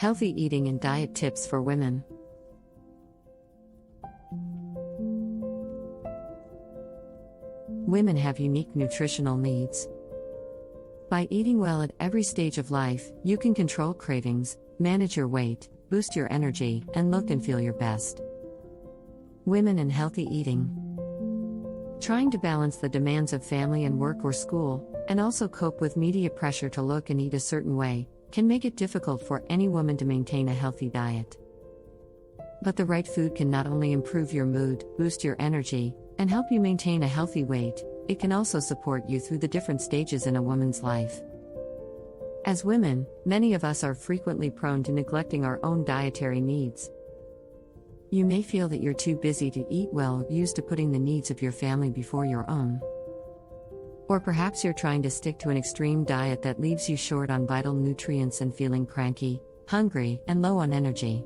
Healthy eating and diet tips for women. Women have unique nutritional needs. By eating well at every stage of life, you can control cravings, manage your weight, boost your energy, and look and feel your best. Women and healthy eating. Trying to balance the demands of family and work or school, and also cope with media pressure to look and eat a certain way, can make it difficult for any woman to maintain a healthy diet. But the right food can not only improve your mood, boost your energy, and help you maintain a healthy weight, it can also support you through the different stages in a woman's life. As women, many of us are frequently prone to neglecting our own dietary needs. You may feel that you're too busy to eat well, used to putting the needs of your family before your own. Or perhaps you're trying to stick to an extreme diet that leaves you short on vital nutrients and feeling cranky, hungry, and low on energy.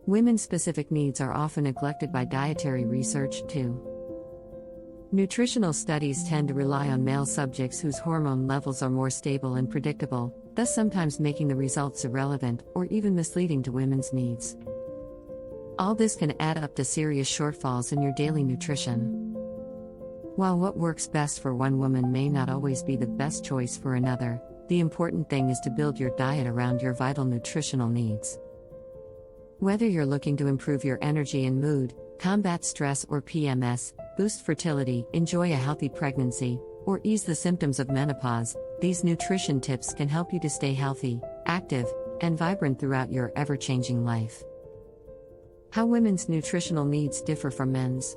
Women's specific needs are often neglected by dietary research, too. Nutritional studies tend to rely on male subjects whose hormone levels are more stable and predictable, thus sometimes making the results irrelevant or even misleading to women's needs. All this can add up to serious shortfalls in your daily nutrition. While what works best for one woman may not always be the best choice for another, the important thing is to build your diet around your vital nutritional needs. Whether you're looking to improve your energy and mood, combat stress or PMS, boost fertility, enjoy a healthy pregnancy, or ease the symptoms of menopause, these nutrition tips can help you to stay healthy, active, and vibrant throughout your ever-changing life. How women's nutritional needs differ from men's.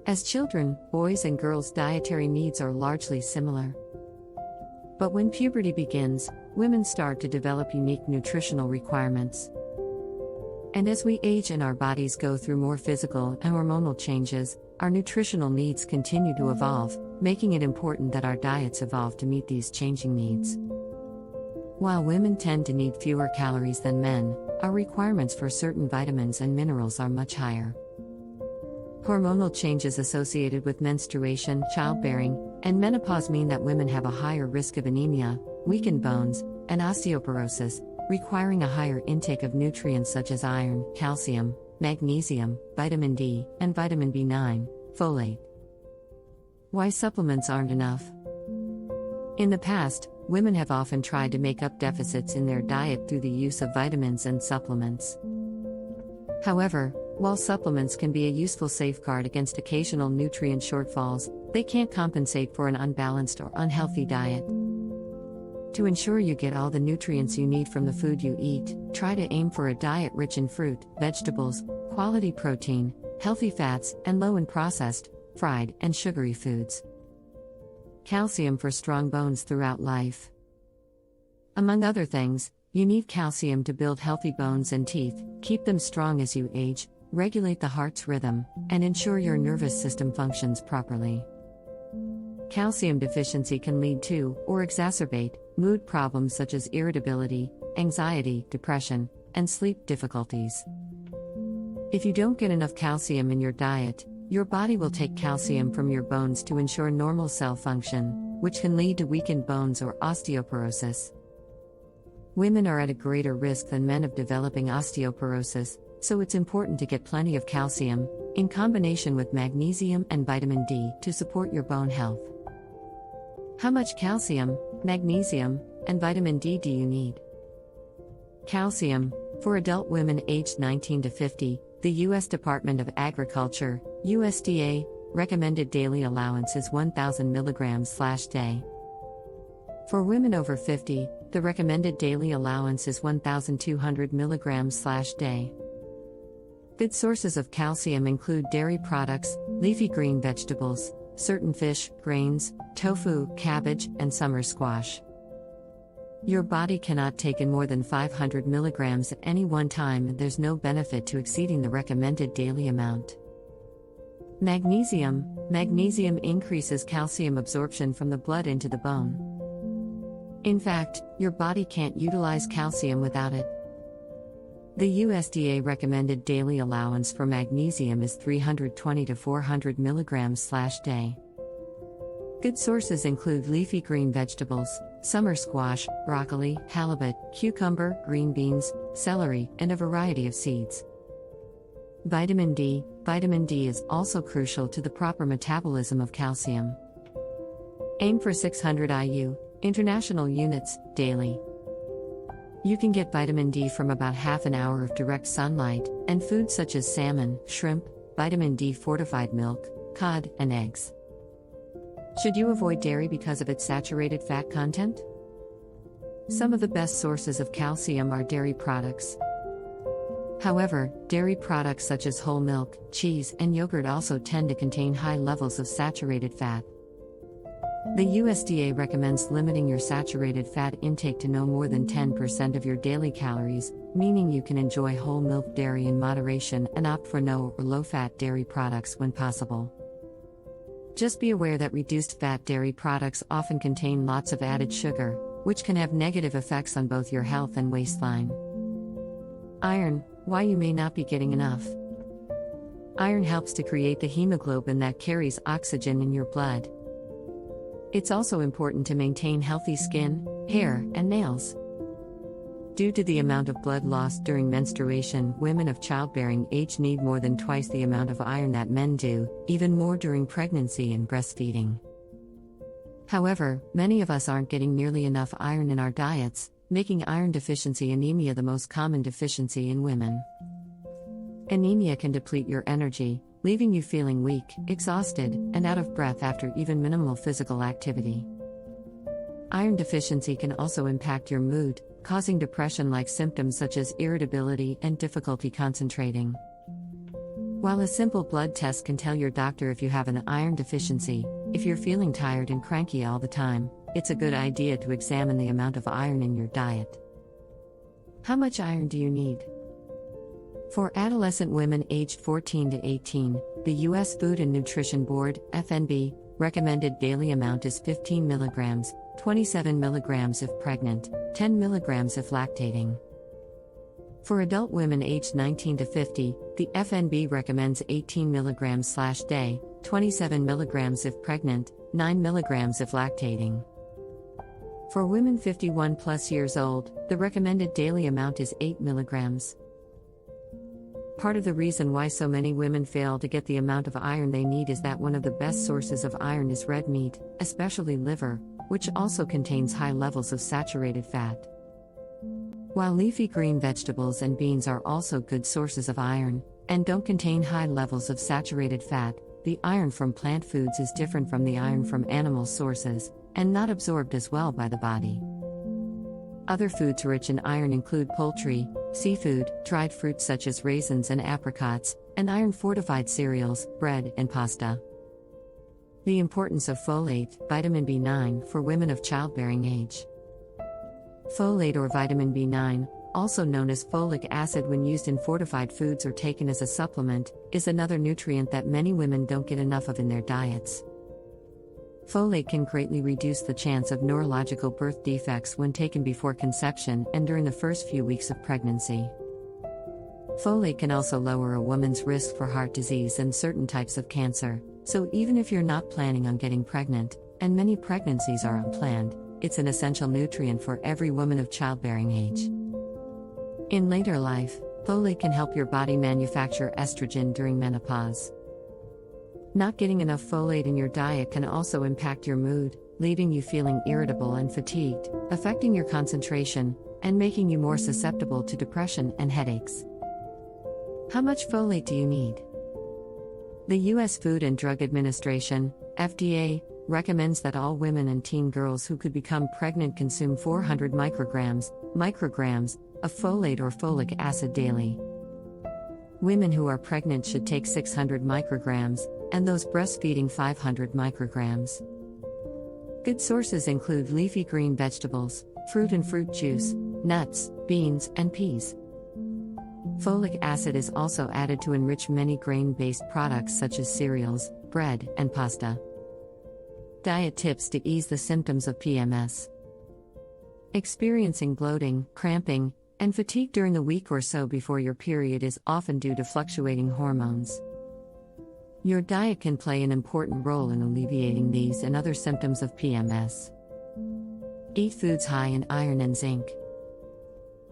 As children, boys and girls' dietary needs are largely similar. But when puberty begins, women start to develop unique nutritional requirements. And as we age and our bodies go through more physical and hormonal changes, our nutritional needs continue to evolve, making it important that our diets evolve to meet these changing needs. While women tend to need fewer calories than men, our requirements for certain vitamins and minerals are much higher. Hormonal changes associated with menstruation, childbearing, and menopause mean that women have a higher risk of anemia, weakened bones, and osteoporosis, requiring a higher intake of nutrients such as iron, calcium, magnesium, vitamin D, and vitamin B9, folate. Why supplements aren't enough? In the past, women have often tried to make up deficits in their diet through the use of vitamins and supplements. However, while supplements can be a useful safeguard against occasional nutrient shortfalls, they can't compensate for an unbalanced or unhealthy diet. To ensure you get all the nutrients you need from the food you eat, try to aim for a diet rich in fruit, vegetables, quality protein, healthy fats, and low in processed, fried, and sugary foods. Calcium for strong bones throughout life. Among other things, you need calcium to build healthy bones and teeth, keep them strong as you age, regulate the heart's rhythm, and ensure your nervous system functions properly. Calcium deficiency can lead to, or exacerbate, mood problems such as irritability, anxiety, depression, and sleep difficulties. If you don't get enough calcium in your diet, your body will take calcium from your bones to ensure normal cell function, which can lead to weakened bones or osteoporosis. Women are at a greater risk than men of developing osteoporosis, so it's important to get plenty of calcium, in combination with magnesium and vitamin D, to support your bone health. How much calcium, magnesium, and vitamin D do you need? Calcium. For adult women aged 19 to 50, the U.S. Department of Agriculture, USDA, recommended daily allowance is 1,000 mg/day. For women over 50, the recommended daily allowance is 1,200 mg/day. Good sources of calcium include dairy products, leafy green vegetables, certain fish, grains, tofu, cabbage, and summer squash. Your body cannot take in more than 500 milligrams at any one time, and there's no benefit to exceeding the recommended daily amount. Magnesium. Magnesium increases calcium absorption from the blood into the bone. In fact, your body can't utilize calcium without it. The USDA recommended daily allowance for magnesium is 320 to 400 mg/day. Good sources include leafy green vegetables, summer squash, broccoli, halibut, cucumber, green beans, celery, and a variety of seeds. Vitamin D. Vitamin D is also crucial to the proper metabolism of calcium. Aim for 600 IU, international units, daily. You can get vitamin D from about half an hour of direct sunlight, and foods such as salmon, shrimp, vitamin D fortified milk, cod, and eggs. Should you avoid dairy because of its saturated fat content? Some of the best sources of calcium are dairy products. However, dairy products such as whole milk, cheese, and yogurt also tend to contain high levels of saturated fat. The USDA recommends limiting your saturated fat intake to no more than 10% of your daily calories, meaning you can enjoy whole milk dairy in moderation and opt for no or low-fat dairy products when possible. Just be aware that reduced fat dairy products often contain lots of added sugar, which can have negative effects on both your health and waistline. Iron. Why you may not be getting enough. Iron helps to create the hemoglobin that carries oxygen in your blood. It's also important to maintain healthy skin, hair, and nails. Due to the amount of blood lost during menstruation, women of childbearing age need more than twice the amount of iron that men do, even more during pregnancy and breastfeeding. However, many of us aren't getting nearly enough iron in our diets, making iron deficiency anemia the most common deficiency in women. Anemia can deplete your energy, leaving you feeling weak, exhausted, and out of breath after even minimal physical activity. Iron deficiency can also impact your mood, causing depression-like symptoms such as irritability and difficulty concentrating. While a simple blood test can tell your doctor if you have an iron deficiency, if you're feeling tired and cranky all the time, it's a good idea to examine the amount of iron in your diet. How much iron do you need? For adolescent women aged 14 to 18, the U.S. Food and Nutrition Board, FNB, recommended daily amount is 15 milligrams, 27 milligrams if pregnant, 10 milligrams if lactating. For adult women aged 19 to 50, the FNB recommends 18 milligrams/day, 27 milligrams if pregnant, 9 milligrams if lactating. For women 51 plus years old, the recommended daily amount is 8 milligrams. Part of the reason why so many women fail to get the amount of iron they need is that one of the best sources of iron is red meat, especially liver, which also contains high levels of saturated fat. While leafy green vegetables and beans are also good sources of iron, and don't contain high levels of saturated fat, the iron from plant foods is different from the iron from animal sources, and not absorbed as well by the body. Other foods rich in iron include poultry, seafood, dried fruits such as raisins and apricots, and iron-fortified cereals, bread, and pasta. The importance of folate, vitamin B9, for women of childbearing age. Folate or vitamin B9, also known as folic acid when used in fortified foods or taken as a supplement, is another nutrient that many women don't get enough of in their diets. Folate can greatly reduce the chance of neurological birth defects when taken before conception and during the first few weeks of pregnancy. Folate can also lower a woman's risk for heart disease and certain types of cancer, so even if you're not planning on getting pregnant, and many pregnancies are unplanned, it's an essential nutrient for every woman of childbearing age. In later life, folate can help your body manufacture estrogen during menopause. Not getting enough folate in your diet can also impact your mood, leaving you feeling irritable and fatigued, affecting your concentration, and making you more susceptible to depression and headaches. How much folate do you need? The U.S. Food and Drug Administration, FDA, recommends that all women and teen girls who could become pregnant consume 400 micrograms of folate or folic acid daily. Women who are pregnant should take 600 micrograms, and those breastfeeding 500 micrograms. Good sources include leafy green vegetables, fruit and fruit juice, nuts, beans, and peas. Folic acid is also added to enrich many grain-based products such as cereals, bread, and pasta. Diet tips to ease the symptoms of PMS. Experiencing bloating, cramping, and fatigue during the week or so before your period is often due to fluctuating hormones. Your diet can play an important role in alleviating these and other symptoms of PMS. Eat foods high in iron and zinc.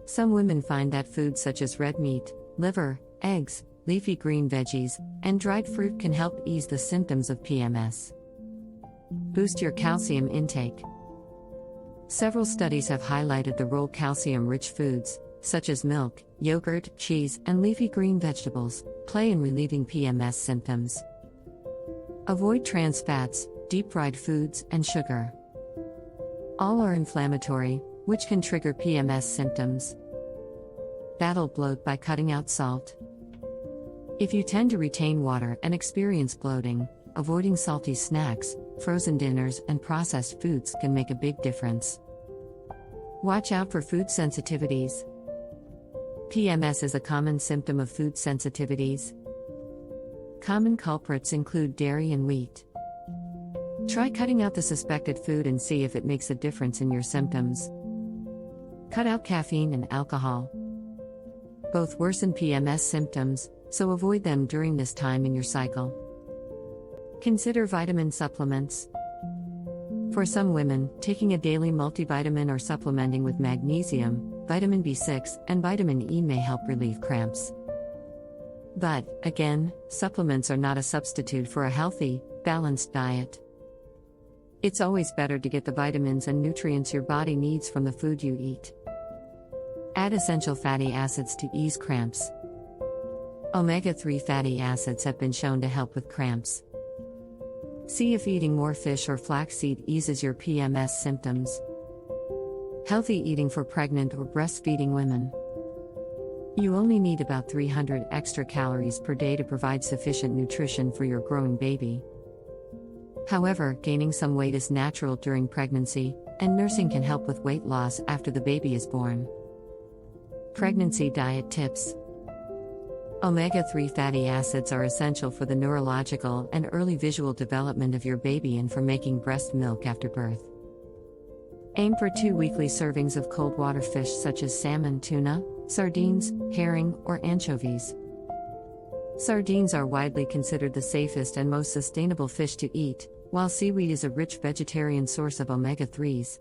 Some women find that foods such as red meat, liver, eggs, leafy green veggies, and dried fruit can help ease the symptoms of PMS. Boost your calcium intake. Several studies have highlighted the role calcium-rich foods, such as milk, yogurt, cheese, and leafy green vegetables, play in relieving PMS symptoms. Avoid trans fats, deep-fried foods, and sugar. All are inflammatory, which can trigger PMS symptoms. Battle bloat by cutting out salt. If you tend to retain water and experience bloating, avoiding salty snacks, frozen dinners, and processed foods can make a big difference. Watch out for food sensitivities. PMS is a common symptom of food sensitivities. Common culprits include dairy and wheat. Try cutting out the suspected food and see if it makes a difference in your symptoms. Cut out caffeine and alcohol. Both worsen PMS symptoms, so avoid them during this time in your cycle. Consider vitamin supplements. For some women, taking a daily multivitamin or supplementing with magnesium, vitamin B6, and vitamin E may help relieve cramps. But, again, supplements are not a substitute for a healthy, balanced diet. It's always better to get the vitamins and nutrients your body needs from the food you eat. Add essential fatty acids to ease cramps. Omega-3 fatty acids have been shown to help with cramps. See if eating more fish or flaxseed eases your PMS symptoms. Healthy eating for pregnant or breastfeeding women. You only need about 300 extra calories per day to provide sufficient nutrition for your growing baby. However, gaining some weight is natural during pregnancy, and nursing can help with weight loss after the baby is born. Pregnancy diet tips. Omega-3 fatty acids are essential for the neurological and early visual development of your baby and for making breast milk after birth. Aim for 2 weekly servings of cold water fish such as salmon, tuna, sardines, herring, or anchovies. Sardines are widely considered the safest and most sustainable fish to eat, while seaweed is a rich vegetarian source of omega-3s.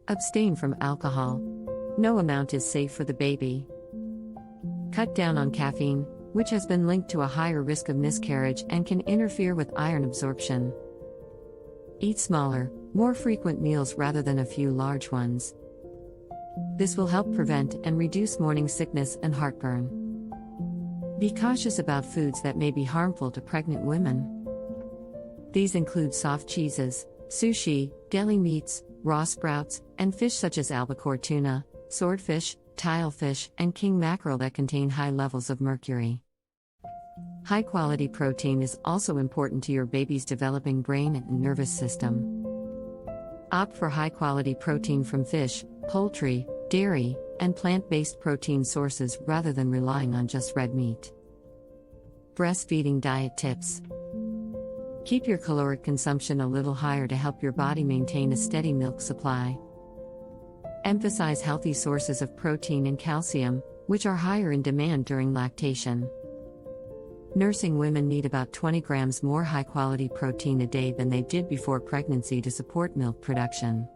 Abstain from alcohol. No amount is safe for the baby. Cut down on caffeine, which has been linked to a higher risk of miscarriage and can interfere with iron absorption. Eat smaller, more frequent meals rather than a few large ones. This will help prevent and reduce morning sickness and heartburn. Be cautious about foods that may be harmful to pregnant women. These include soft cheeses, sushi, deli meats, raw sprouts, and fish such as albacore tuna, swordfish, tilefish, and king mackerel that contain high levels of mercury. High-quality protein is also important to your baby's developing brain and nervous system. Opt for high-quality protein from fish, poultry, dairy, and plant-based protein sources rather than relying on just red meat. Breastfeeding diet tips. Keep your caloric consumption a little higher to help your body maintain a steady milk supply. Emphasize healthy sources of protein and calcium, which are higher in demand during lactation. Nursing women need about 20 grams more high-quality protein a day than they did before pregnancy to support milk production.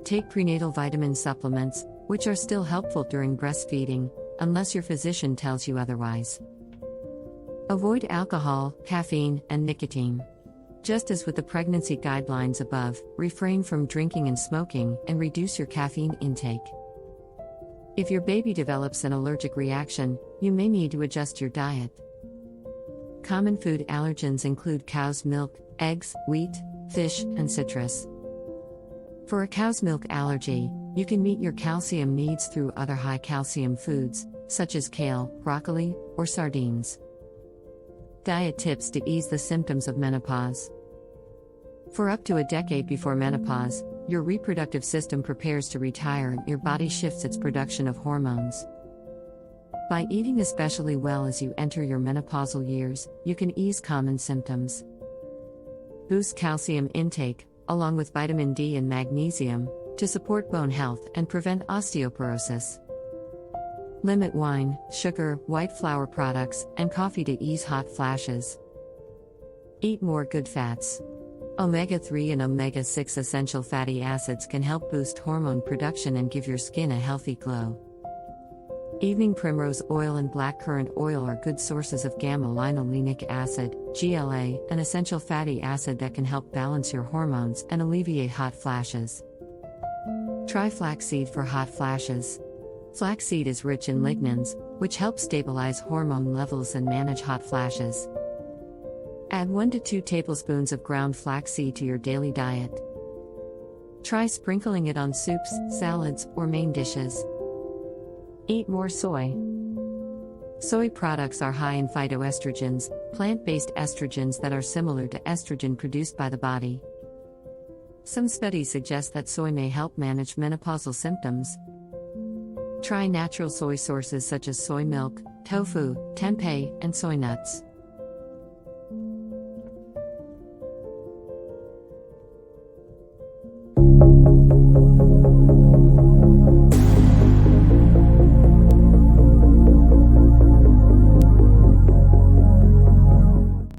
Take prenatal vitamin supplements, which are still helpful during breastfeeding, unless your physician tells you otherwise. Avoid alcohol, caffeine, and nicotine. Just as with the pregnancy guidelines above, refrain from drinking and smoking and reduce your caffeine intake. If your baby develops an allergic reaction, you may need to adjust your diet. Common food allergens include cow's milk, eggs, wheat, fish, and citrus. For a cow's milk allergy, you can meet your calcium needs through other high-calcium foods, such as kale, broccoli, or sardines. Diet tips to ease the symptoms of menopause. For up to a decade before menopause, your reproductive system prepares to retire and your body shifts its production of hormones. By eating especially well as you enter your menopausal years, you can ease common symptoms. Boost calcium intake, along with vitamin D and magnesium, to support bone health and prevent osteoporosis. Limit wine, sugar, white flour products, and coffee to ease hot flashes. Eat more good fats. Omega-3 and omega-6 essential fatty acids can help boost hormone production and give your skin a healthy glow. Evening primrose oil and blackcurrant oil are good sources of gamma-linolenic acid, GLA, an essential fatty acid that can help balance your hormones and alleviate hot flashes. Try flaxseed for hot flashes. Flaxseed is rich in lignans, which help stabilize hormone levels and manage hot flashes. Add 1 to 2 tablespoons of ground flaxseed to your daily diet. Try sprinkling it on soups, salads, or main dishes. Eat more soy. Soy products are high in phytoestrogens, plant-based estrogens that are similar to estrogen produced by the body. Some studies suggest that soy may help manage menopausal symptoms. Try natural soy sources such as soy milk, tofu, tempeh, and soy nuts.